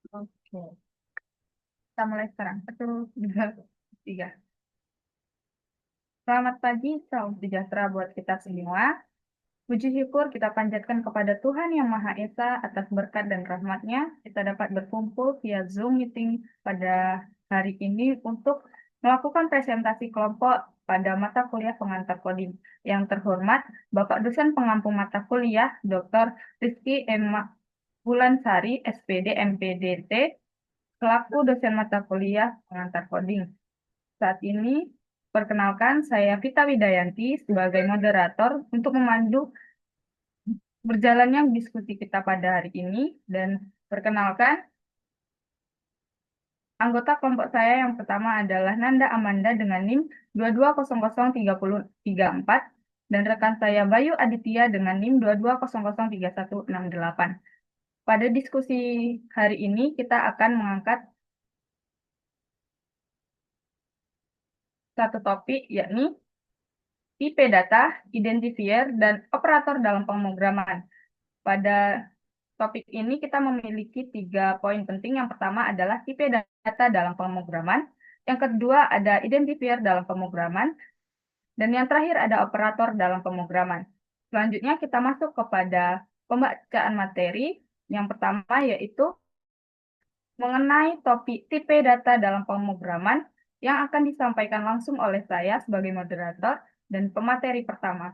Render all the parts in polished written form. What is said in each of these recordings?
Oke, kita mulai sekarang. 1, 2, 3. Selamat pagi, salam sejahtera buat kita semua. Puji syukur kita panjatkan kepada Tuhan Yang Maha Esa atas berkat dan rahmat-Nya. Kita dapat berkumpul via Zoom meeting pada hari ini untuk melakukan presentasi kelompok pada mata kuliah pengantar coding. Yang terhormat, Bapak dosen pengampu mata kuliah, Dr. Rizky Emma Bulansari, SPD, MPDT, selaku dosen mata kuliah pengantar coding. Saat ini, perkenalkan saya Vita Widayanti sebagai moderator untuk memandu berjalannya diskusi kita pada hari ini. Dan perkenalkan, anggota kelompok saya yang pertama adalah Nanda Amanda dengan NIM 22003034 dan rekan saya Bayu Aditya dengan NIM 22003168. Pada diskusi hari ini kita akan mengangkat satu topik, yakni tipe data, identifier, dan operator dalam pemrograman. Pada topik ini kita memiliki 3 poin penting. Yang pertama adalah tipe data dalam pemrograman, yang kedua ada identifier dalam pemrograman, dan yang terakhir ada operator dalam pemrograman. Selanjutnya kita masuk kepada pembacaan materi. Yang pertama yaitu mengenai topik tipe data dalam pemrograman yang akan disampaikan langsung oleh saya sebagai moderator dan pemateri pertama.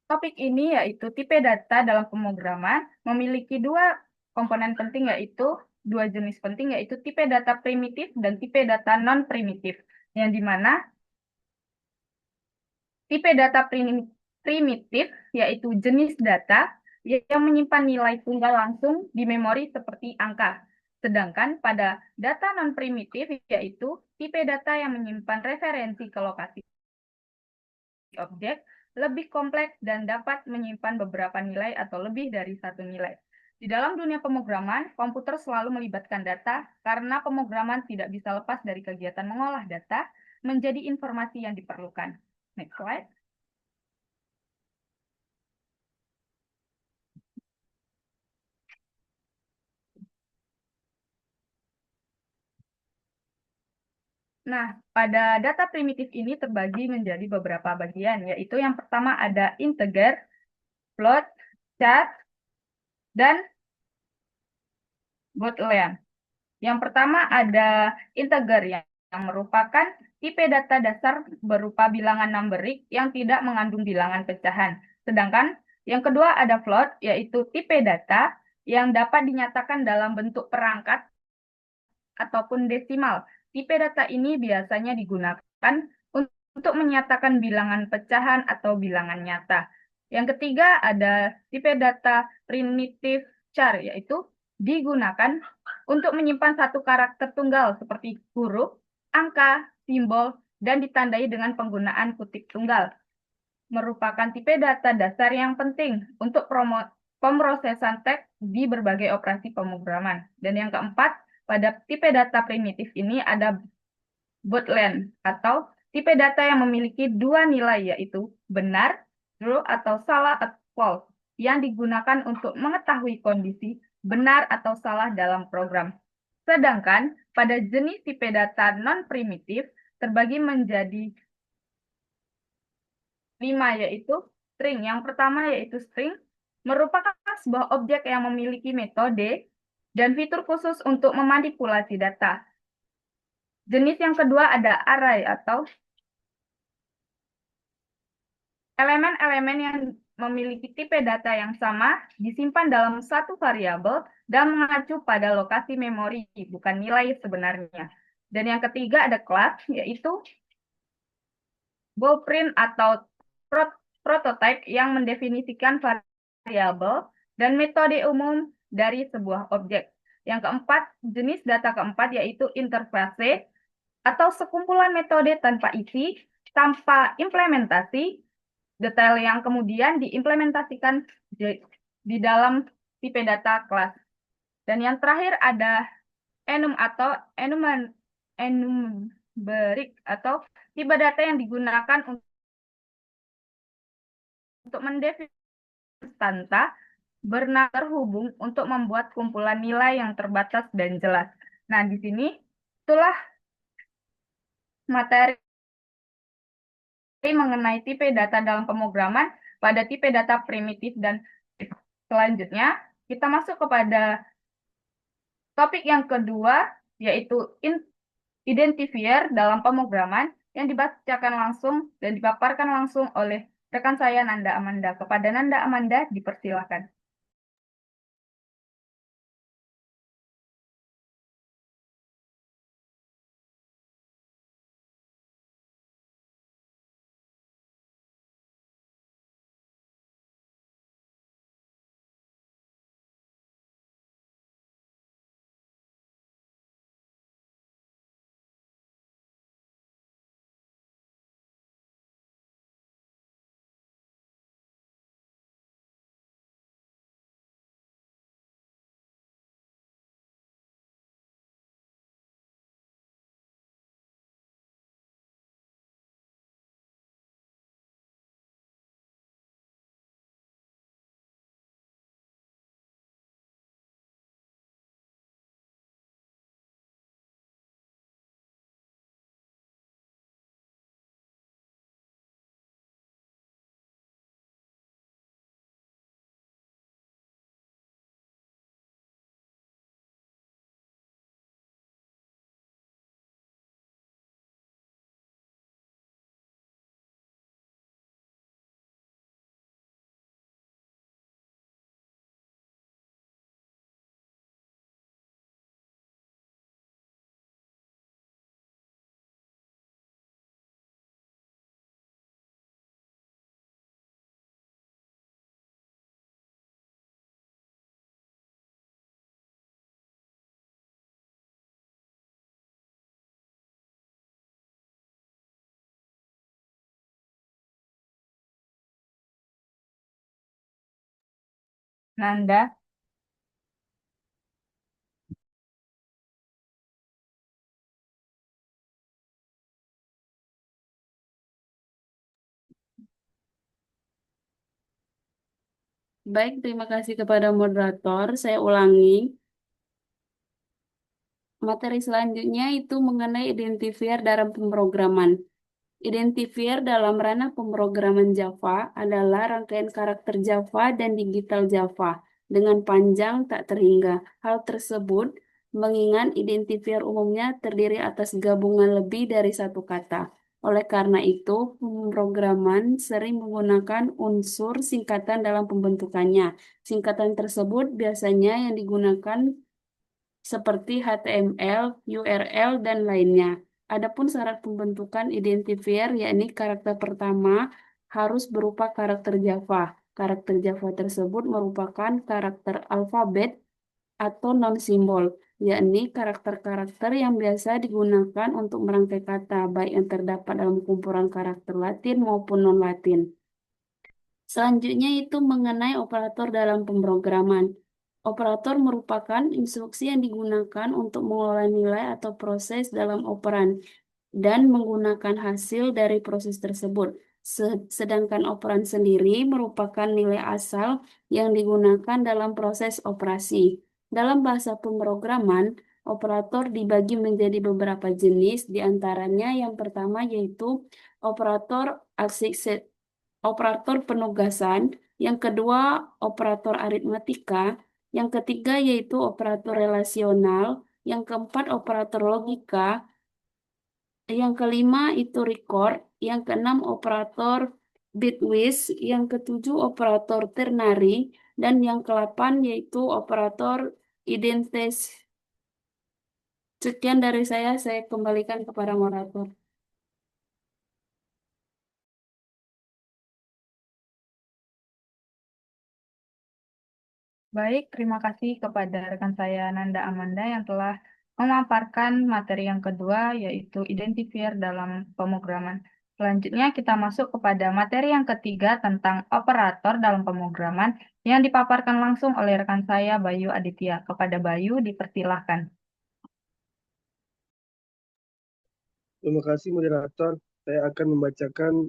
Topik ini yaitu tipe data dalam pemrograman memiliki dua komponen penting, yaitu dua jenis penting, yaitu tipe data primitif dan tipe data non-primitif. Yang dimana tipe data primitif yaitu jenis data yang menyimpan nilai tunggal langsung di memori seperti angka. Sedangkan pada data non-primitif yaitu tipe data yang menyimpan referensi ke lokasi objek lebih kompleks dan dapat menyimpan beberapa nilai atau lebih dari satu nilai. Di dalam dunia pemrograman, komputer selalu melibatkan data karena pemrograman tidak bisa lepas dari kegiatan mengolah data menjadi informasi yang diperlukan. Next slide. Nah, pada data primitif ini terbagi menjadi beberapa bagian, yaitu yang pertama ada integer, float, char, dan boolean. Yang pertama ada integer yang merupakan tipe data dasar berupa bilangan numerik yang tidak mengandung bilangan pecahan. Sedangkan yang kedua ada float, yaitu tipe data yang dapat dinyatakan dalam bentuk perangkat ataupun desimal. Tipe data ini biasanya digunakan untuk menyatakan bilangan pecahan atau bilangan nyata. Yang ketiga ada tipe data primitif char, yaitu digunakan untuk menyimpan satu karakter tunggal seperti huruf, angka, simbol, dan ditandai dengan penggunaan kutip tunggal. Merupakan tipe data dasar yang penting untuk pemrosesan teks di berbagai operasi pemrograman. Dan yang keempat, pada tipe data primitif ini ada boolean atau tipe data yang memiliki dua nilai, yaitu benar, true, atau salah, atau false, yang digunakan untuk mengetahui kondisi benar atau salah dalam program. Sedangkan pada jenis tipe data non-primitif terbagi menjadi 5, yaitu string. Yang pertama yaitu string merupakan sebuah objek yang memiliki metode dan fitur khusus untuk memanipulasi data. Jenis yang kedua ada array atau elemen-elemen yang memiliki tipe data yang sama disimpan dalam satu variabel dan mengacu pada lokasi memori, bukan nilai sebenarnya. Dan yang ketiga ada class, yaitu blueprint atau prototype yang mendefinisikan variabel dan metode umum dari sebuah objek. Yang keempat, jenis data keempat yaitu interface atau sekumpulan metode tanpa isi, tanpa implementasi, detail yang kemudian diimplementasikan di dalam tipe data kelas. Dan yang terakhir ada enum atau berik atau tipe data yang digunakan untuk mendefinisikan substansa bernama terhubung untuk membuat kumpulan nilai yang terbatas dan jelas. Nah, di sini itulah materi mengenai tipe data dalam pemrograman pada tipe data primitif dan selanjutnya kita masuk kepada topik yang kedua, yaitu identifier dalam pemrograman yang dibacakan langsung dan dipaparkan langsung oleh rekan saya Nanda Amanda. Kepada Nanda Amanda dipersilakan. Nanda, Baik, terima kasih kepada moderator. Saya ulangi. Materi selanjutnya itu mengenai identifier dalam pemrograman. Identifier dalam ranah pemrograman Java adalah rangkaian karakter Java dan digital Java dengan panjang tak terhingga. Hal tersebut mengingat identifier umumnya terdiri atas gabungan lebih dari satu kata. Oleh karena itu, pemrograman sering menggunakan unsur singkatan dalam pembentukannya. Singkatan tersebut biasanya yang digunakan seperti HTML, URL, dan lainnya. Adapun syarat pembentukan identifier yakni karakter pertama harus berupa karakter Java. Karakter Java tersebut merupakan karakter alfabet atau non-simbol, yakni karakter-karakter yang biasa digunakan untuk merangkai kata, baik yang terdapat dalam kumpulan karakter Latin maupun non-Latin. Selanjutnya itu mengenai operator dalam pemrograman. Operator merupakan instruksi yang digunakan untuk mengelola nilai atau proses dalam operan dan menggunakan hasil dari proses tersebut. Sedangkan operan sendiri merupakan nilai asal yang digunakan dalam proses operasi. Dalam bahasa pemrograman, operator dibagi menjadi beberapa jenis, di antaranya yang pertama yaitu operator operator penugasan, yang kedua operator aritmatika, yang ketiga yaitu operator relasional, yang keempat operator logika, yang kelima itu record, yang keenam operator bitwise, yang ketujuh operator ternary, dan yang kedelapan yaitu operator identes. Sekian dari saya kembalikan kepada moderator. baik, terima kasih kepada rekan saya Nanda Amanda yang telah memaparkan materi yang kedua, yaitu identifier dalam pemrograman. Selanjutnya kita masuk kepada materi yang ketiga tentang operator dalam pemrograman yang dipaparkan langsung oleh rekan saya Bayu Aditya. Kepada Bayu dipersilahkan. Terima kasih moderator. Saya akan membacakan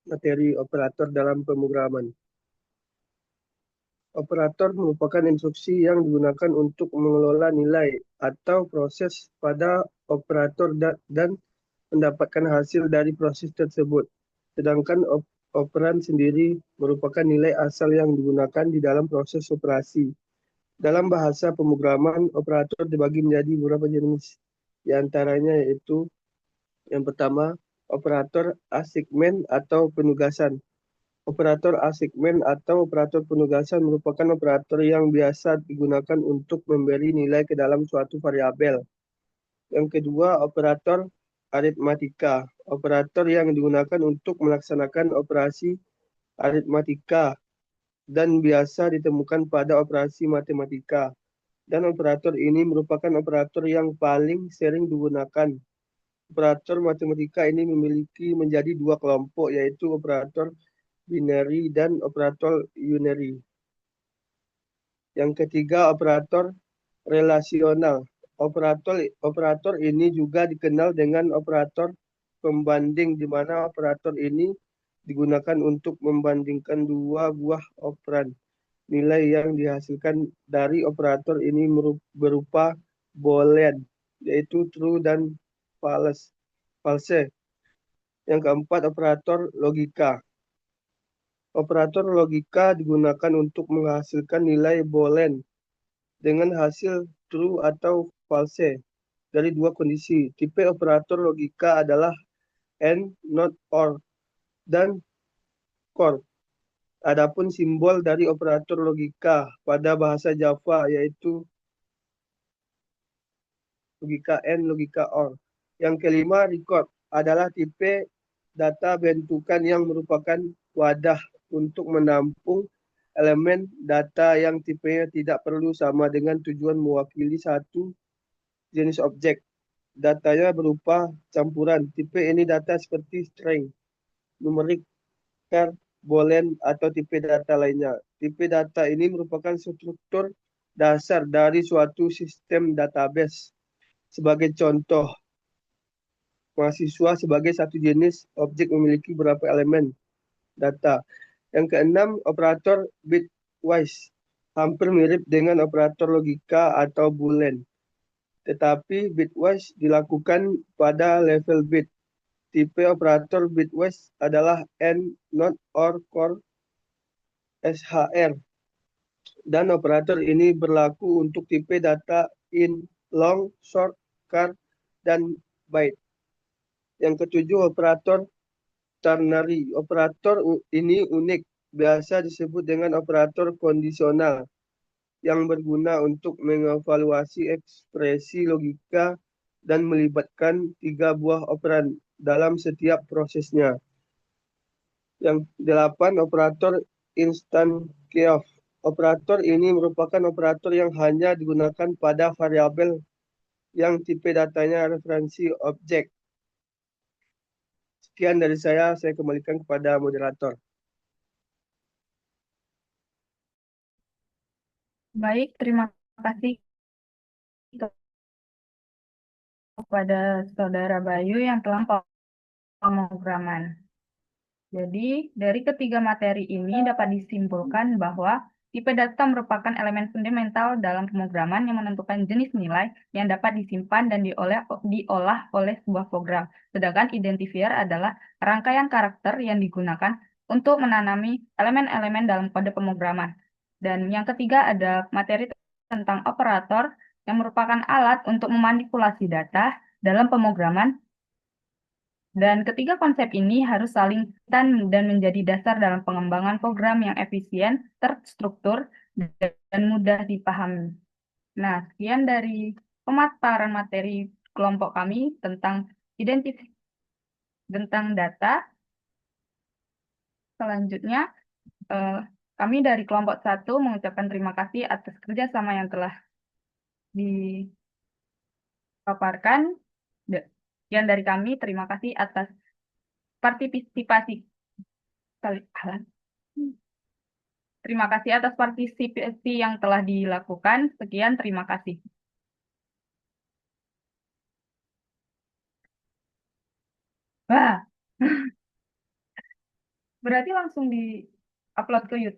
materi operator dalam pemrograman. Operator merupakan instruksi yang digunakan untuk mengelola nilai atau proses pada operator dan mendapatkan hasil dari proses tersebut. Sedangkan operan sendiri merupakan nilai asal yang digunakan di dalam proses operasi. Dalam bahasa pemrograman, operator dibagi menjadi beberapa jenis. Di antaranya yaitu yang pertama, operator asigmen atau penugasan. Operator asigmen atau operator penugasan merupakan operator yang biasa digunakan untuk memberi nilai ke dalam suatu variabel. Yang kedua, operator aritmatika. Operator yang digunakan untuk melaksanakan operasi aritmatika dan biasa ditemukan pada operasi matematika. Dan operator ini merupakan operator yang paling sering digunakan. Operator matematika ini memiliki menjadi dua kelompok, yaitu operator binary dan operator unary. Yang ketiga, operator relasional. Operator ini juga dikenal dengan operator pembanding, di mana operator ini digunakan untuk membandingkan dua buah operan. Nilai yang dihasilkan dari operator ini berupa boolean, yaitu true dan false. Yang keempat, operator logika. Operator logika digunakan untuk menghasilkan nilai boolean dengan hasil true atau false dari dua kondisi. Tipe operator logika adalah AND, NOT, OR, dan COR. Adapun simbol dari operator logika pada bahasa Java yaitu logika AND, logika OR. Yang kelima, record adalah tipe data bentukan yang merupakan wadah untuk menampung elemen data yang tipenya tidak perlu sama dengan tujuan mewakili satu jenis objek. Datanya berupa campuran. Tipe ini data seperti string, numerik, char, boolean, atau tipe data lainnya. Tipe data ini merupakan struktur dasar dari suatu sistem database. Sebagai contoh, mahasiswa sebagai satu jenis objek memiliki beberapa elemen data. Yang keenam, operator bitwise. Hampir mirip dengan operator logika atau boolean. Tetapi bitwise dilakukan pada level bit. Tipe operator bitwise adalah AND, NOT, OR, COR, SHR. Dan operator ini berlaku untuk tipe data in, long, short, char, dan byte. Yang ketujuh, operator ternary. Operator ini unik, biasa disebut dengan operator kondisional, yang berguna untuk mengevaluasi ekspresi logika dan melibatkan 3 buah operan dalam setiap prosesnya. Yang 8, operator instantiative. Operator ini merupakan operator yang hanya digunakan pada variabel yang tipe datanya referensi objek. Sekian dari saya kembalikan kepada moderator. Baik, terima kasih kepada Saudara Bayu yang telah pemrograman. Jadi, dari ketiga materi ini dapat disimpulkan bahwa tipe data merupakan elemen fundamental dalam pemrograman yang menentukan jenis nilai yang dapat disimpan dan diolah oleh sebuah program. Sedangkan identifier adalah rangkaian karakter yang digunakan untuk menanami elemen-elemen dalam kode pemrograman. Dan yang ketiga ada materi tentang operator yang merupakan alat untuk memanipulasi data dalam pemrograman. Dan ketiga konsep ini harus saling dan menjadi dasar dalam pengembangan program yang efisien, terstruktur, dan mudah dipahami. Nah, sekian dari pemaparan materi kelompok kami tentang tentang data. Selanjutnya, kami dari kelompok 1 mengucapkan terima kasih atas kerjasama yang telah dipaparkan. Sekian dari kami, terima kasih atas partisipasi. Terima kasih atas partisipasi yang telah dilakukan. Sekian, terima kasih. Wah, berarti langsung di-upload ke YouTube.